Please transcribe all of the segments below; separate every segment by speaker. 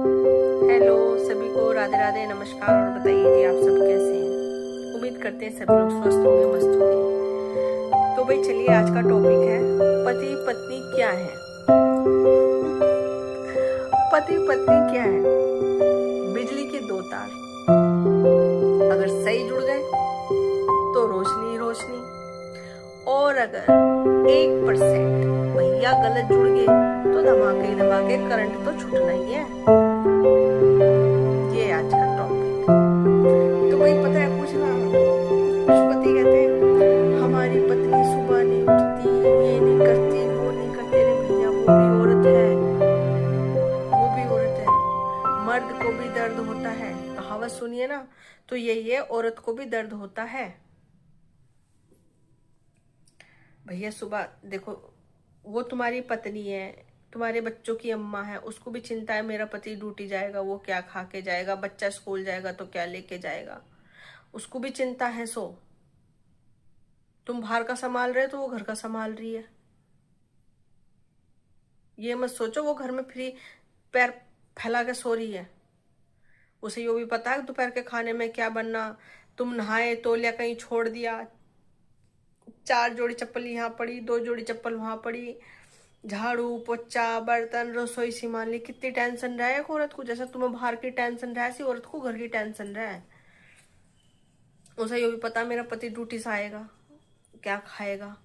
Speaker 1: Hello सभी को, राधे राधे, नमस्कार। और बताइए जी, आप सब कैसे हैं? उम्मीद करते हैं सभी लोग स्वस्थ होंगे, मस्त होंगे। तो भाई चलिए, आज का टॉपिक है पति पत्नी क्या है। पति पत्नी क्या है? बिजली के दो तार, अगर सही जुड़ गए तो रोशनी रोशनी, और अगर 1% भैया गलत जुड़ गए तो धमाके धमाके करंट तो छूटना ही है। ये आज का टॉपिक। तो भाई पता है कुछ ना, कुछ पति कहते हैं हमारी पत्नी सुबह नहीं उठती, ये नहीं करती, वो नहीं करती। रे भैया, वो भी औरत है, वो भी औरत है। मर्द को भी दर्द होता है, कहावत सुनिए ना। तो यही है, औरत को भी दर्द होता है। भैया सुबह देखो, वो तुम्हारी पत्नी है, तुम्हारे बच्चों की अम्मा है, उसको भी चिंता है मेरा पति ड्यूटी जाएगा, वो क्या खा के जाएगा, बच्चा स्कूल जाएगा तो क्या लेके जाएगा, उसको भी चिंता है। सो तुम बाहर का संभाल रहे हो तो वो घर का संभाल रही है। ये मत सोचो वो घर में फ्री पैर फैला के सो रही है। उसे ये भी पता है दोपहर के खाने में क्या बनना। तुम नहाए तो लिया, कहीं छोड़ दिया, 4 जोड़ी चप्पल यहाँ पड़ी, 2 जोड़ी चप्पल वहां पड़ी, झाड़ू पोछा बर्तन रसोई संभाल ली। कितनी टेंशन रहा है एक औरत को। जैसा तुम्हें बाहर की टेंशन रहा है, ऐसी औरत को घर की टेंशन रहा है। उसे ये भी पता मेरा पति ड्यूटी से आएगा, क्या खाएगा,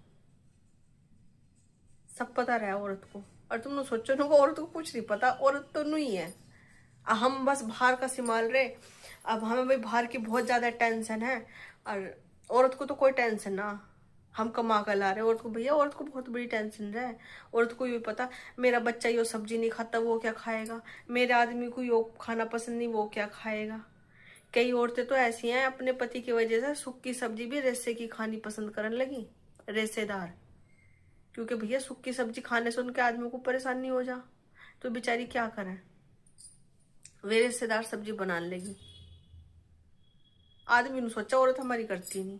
Speaker 1: सब पता रहा है औरत को। और तुम लोग सोचो ना, औरत को कुछ नहीं पता, औरत तो नहीं है। हम बस बाहर का संभाल रहे। अब हमें भाई बाहर की बहुत ज्यादा टेंशन है, और औरत को तो कोई टेंशन ना, हम कमा कर ला रहे हैं। औरत को भैया, औरत को बहुत बड़ी टेंशन है। औरत को ये पता मेरा बच्चा यो सब्जी नहीं खाता, वो क्या खाएगा, मेरे आदमी को यो खाना पसंद नहीं, वो क्या खाएगा। कई औरतें तो ऐसी हैं, अपने पति की वजह से सूखी सब्जी भी रेसे की खानी पसंद करने लगी, रेसेदार। क्योंकि भैया सूखी सब्जी खाने से उनके आदमी को परेशानी हो जा, तो बेचारी क्या करे, वे रेसेदार सब्जी बनाने लगी। आदमी ने सोचा औरत हमारी करती नहीं।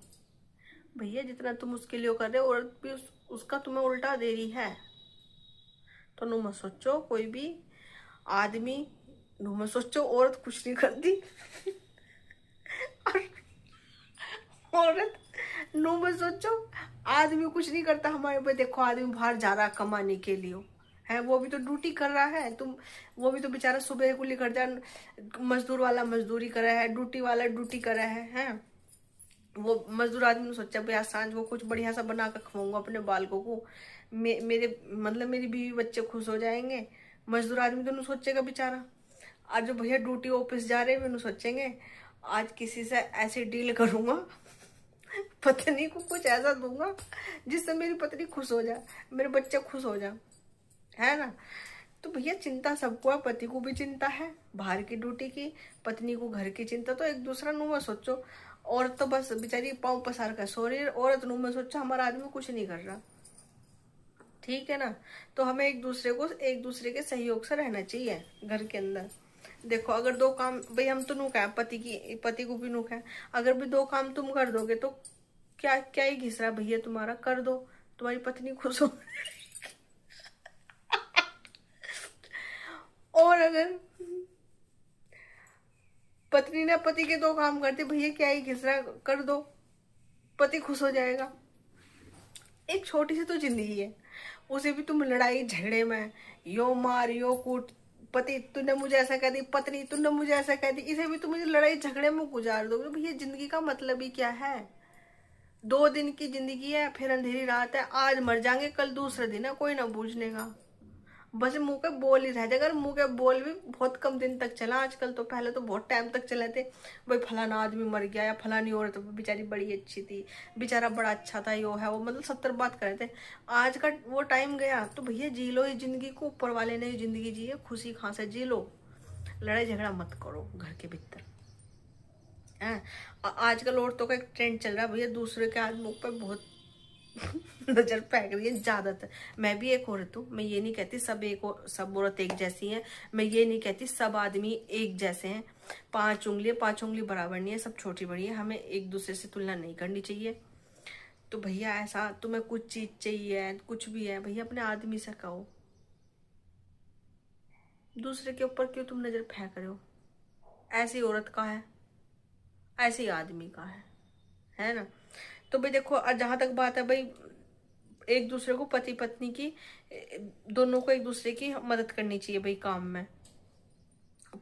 Speaker 1: भैया जितना तुम उसके लिए कर रहे हो, औरत भी उसका तुम्हें उल्टा दे रही है। तो नु मत सोचो कोई भी आदमी, नु मत सोचो औरत कुछ नहीं करती। औरत, नो मत सोचो आदमी कुछ नहीं करता हमारे पे। देखो आदमी बाहर जा रहा कमाने के लिए है, वो भी तो ड्यूटी कर रहा है। तुम, वो भी तो बेचारा सुबह को लेकर जा, मजदूर वाला मजदूरी कर रहा है, ड्यूटी वाला ड्यूटी कर रहा है। वो मजदूर आदमी ने सोचा भाई आज सांझ को कुछ बढ़िया सा बना कर खवाऊंगा अपने बालकों को, मेरे मतलब मेरी बीवी बच्चे खुश हो जाएंगे। मजदूर आदमी तो नहीं सोचेगा बेचारा। आज जो भैया ड्यूटी ऑफिस जा रहे हैं, वे सोचेंगे आज किसी से ऐसे डील करूंगा, पत्नी को कुछ ऐसा दूंगा जिससे मेरी पत्नी खुश हो जाए, मेरे बच्चे खुश हो जाए, है ना। तो भैया चिंता सबको है, पति को भी चिंता है बाहर की ड्यूटी की, पत्नी को घर की चिंता। तो एक दूसरा नुमा सोचो। औरत तो बस बेचारी पाँव पसार कर सो रही है, औरत नुमा सोचो हमारा आदमी कुछ नहीं कर रहा। ठीक है ना। तो हमें एक दूसरे के सहयोग से रहना चाहिए घर के अंदर। देखो अगर दो काम, भाई हम तो नुका है, पति को भी नुका है। अगर भी दो काम तुम कर दोगे तो क्या क्या ही घिस रहा भैया, तुम्हारा कर दो, तुम्हारी पत्नी खुश हो। और अगर पत्नी ने पति के दो काम करते, भैया क्या ही घिस रहा, कर दो, पति खुश हो जाएगा। एक छोटी सी तो जिंदगी है, उसे भी तुम लड़ाई झगड़े में यो मार यो कूट, पति तूने मुझे ऐसा कह दी, पत्नी तूने मुझे ऐसा कह दी, इसे भी तुम मुझे लड़ाई झगड़े में गुजार दोगे। तो भैया जिंदगी का मतलब ही क्या है? 2 दिन की जिंदगी है, फिर अंधेरी रात है। आज मर जाएंगे, कल दूसरा दिन है, कोई ना पूछने का। बस मुंह के बोल ही रह जाएगा। मुंह के बोल भी बहुत कम दिन तक चला आजकल, तो पहले तो बहुत टाइम तक चले थे। भाई फलाना आदमी मर गया, या फलानी औरत बेचारी बड़ी अच्छी थी, बेचारा बड़ा अच्छा था, यो है वो, मतलब 70 बात कर रहे थे। आज का वो टाइम गया। तो भैया जी लो इस जिंदगी को, ऊपर वाले ने जिंदगी जी है, खुशी खांसे जी लो, लड़ाई झगड़ा मत करो घर के भीतर है। आजकल औरतों का एक ट्रेंड चल रहा है भैया, दूसरे के आदमियों पर बहुत नजर फेंक रही है ज्यादातर। मैं भी एक औरत हूँ, मैं ये नहीं कहती सब औरत एक जैसी हैं, मैं ये नहीं कहती सब आदमी एक जैसे हैं। 5 उंगली बराबर नहीं है, सब छोटी बड़ी है, हमें एक दूसरे से तुलना नहीं करनी चाहिए। तो भैया ऐसा तुम्हें कुछ चीज चाहिए, कुछ भी है भैया अपने आदमी से कहो। दूसरे के ऊपर क्यों तुम नजर फेंक रहे हो? ऐसी औरत का है, ऐसे ही आदमी का है ना। तो भाई देखो, जहां तक बात है भाई, एक दूसरे को, पति पत्नी की, दोनों को एक दूसरे की मदद करनी चाहिए भाई काम में।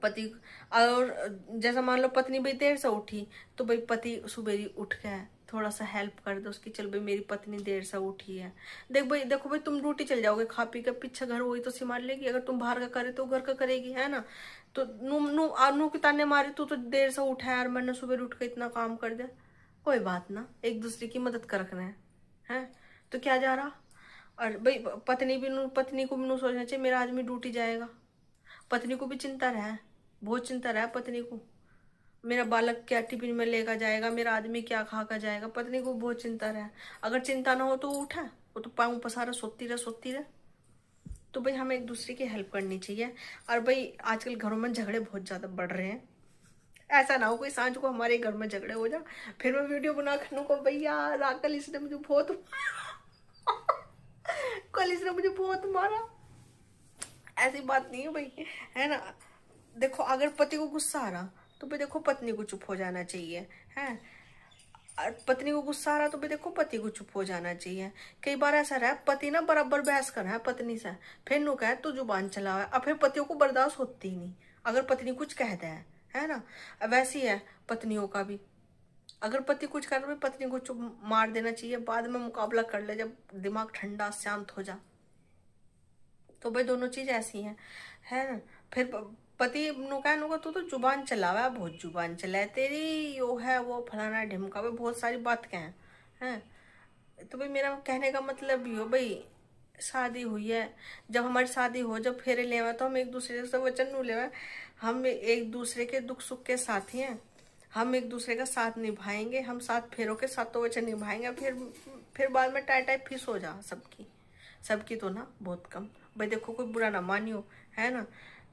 Speaker 1: पति, और जैसा मान लो पत्नी भाई देर से उठी, तो भाई पति सुबह ही उठ गया, थोड़ा सा हेल्प कर दो उसकी, चल भाई मेरी पत्नी देर से उठी है। देखो भाई तुम ड्यूटी चल जाओगे, खा पी के पीछे घर वही तो संभाल लेगी, अगर तुम बाहर का करे तो घर का करेगी, है ना। तो नू नू नू के ताने मारे, तू तो देर से उठा है यार, मैंने सुबह उठ के इतना काम कर दिया। कोई बात ना, एक दूसरे की मदद कर रखना है। तो क्या जा रहा। और भाई पत्नी को भी नू सोचना चाहिए मेरा आदमी ड्यूटी जाएगा। पत्नी को भी चिंता रहे, बहुत चिंता रहे पत्नी को, मेरा बालक क्या टिफिन में लेकर जाएगा, मेरा आदमी क्या खा कर जाएगा, पत्नी को बहुत चिंता रहे। अगर चिंता ना हो तो वो उठा, वो तो पाँव पसारा सोती रहे। तो भाई हमें एक दूसरे की हेल्प करनी चाहिए। और भाई आजकल घरों में झगड़े बहुत ज्यादा बढ़ रहे हैं, ऐसा ना हो कोई सांझ को हमारे घर में झगड़े हो जा, फिर मैं वीडियो बना कर को भैया कल इसने मुझे बहुत कल इसने मुझे बहुत मारा। ऐसी बात नहीं है भाई, है ना। देखो अगर पति को गुस्सा आ रहा तो भाई देखो पत्नी को चुप हो जाना चाहिए, है। और पत्नी को गुस्सा आ रहा तो भाई देखो पति को चुप हो जाना चाहिए। कई बार ऐसा रहा पति ना बराबर बहस कर रहा है पत्नी से, फिर नु कहे तू जुबान चला है, अब फिर पतियों को बर्दाश्त होती ही नहीं अगर पत्नी कुछ कहता है ना। वैसी है पत्नियों का भी, अगर पति कुछ कर रहा है पत्नी को चुप मार देना चाहिए, बाद में मुकाबला कर ले जब दिमाग ठंडा शांत हो जा। तो भाई दोनों चीज ऐसी है ना। फिर पति नु कह तू तो जुबान चलावा, बहुत जुबान चलाए तेरी, यो है वो फलाना ढिमका, भाई बहुत सारी बात कहें हैं। तो भाई मेरा कहने का मतलब भी हो भाई, शादी हुई है, जब हमारी शादी हो, जब फेरे लेवा तो हम एक दूसरे से वचन नू लेवा, हम एक दूसरे के दुख सुख के साथी हैं, हम एक दूसरे का साथ निभाएंगे, हम साथ फेरों के साथ तो वचन निभाएंगे। फिर बाद में टाई टाई फीस हो जा सबकी, सबकी तो ना बहुत कम। भाई देखो कोई बुरा ना मानियो, है ना।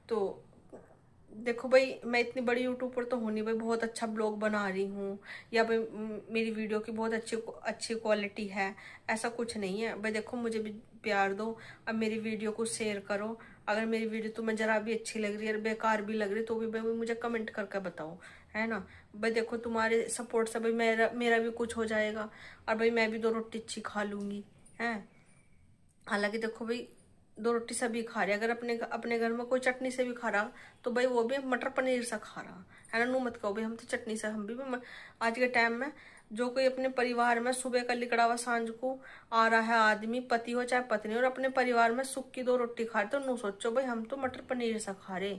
Speaker 1: तो देखो भाई मैं इतनी बड़ी यूट्यूबर तो हूँ नहीं भाई, बहुत अच्छा ब्लॉग बना रही हूँ, या भाई मेरी वीडियो की बहुत अच्छी क्वालिटी है, ऐसा कुछ नहीं है भाई। देखो मुझे भी प्यार दो, अब मेरी वीडियो को शेयर करो। अगर मेरी वीडियो तुम्हें जरा भी अच्छी लग रही है, बेकार भी लग रही है, तो भी भाई मुझे कमेंट करके बताओ, है ना। भाई देखो तुम्हारे सपोर्ट से भाई मेरा भी कुछ हो जाएगा, और भाई मैं भी 2 रोटी अच्छी खा लूंगी, है। हालांकि देखो भाई 2 रोटी से भी खा रहे, अगर अपने घर में कोई चटनी से भी खा रहा तो भाई वो भी मटर पनीर से खा रहा, है ना। नू मत कहो भाई हम तो चटनी से, हम भी आज के टाइम में जो कोई अपने परिवार में सुबह का लिकड़ा हुआ सांझ को आ रहा है आदमी, पति हो चाहे पत्नी, और अपने परिवार में सुख की 2 रोटी खा रहे, तो नू सोचो भाई हम तो मटर पनीर से खा रहे,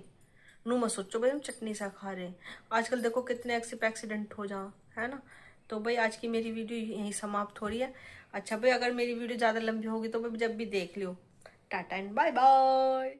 Speaker 1: नू मत सोचो भाई हम चटनी से खा रहे। आजकल देखो कितने एक्सीडेंट हो जा, है ना। तो भाई आज की मेरी वीडियो यहीं समाप्त हो रही है। अच्छा भाई अगर मेरी वीडियो ज़्यादा लंबी होगी तो भाई जब भी देख लियो। Ta-ta and bye bye.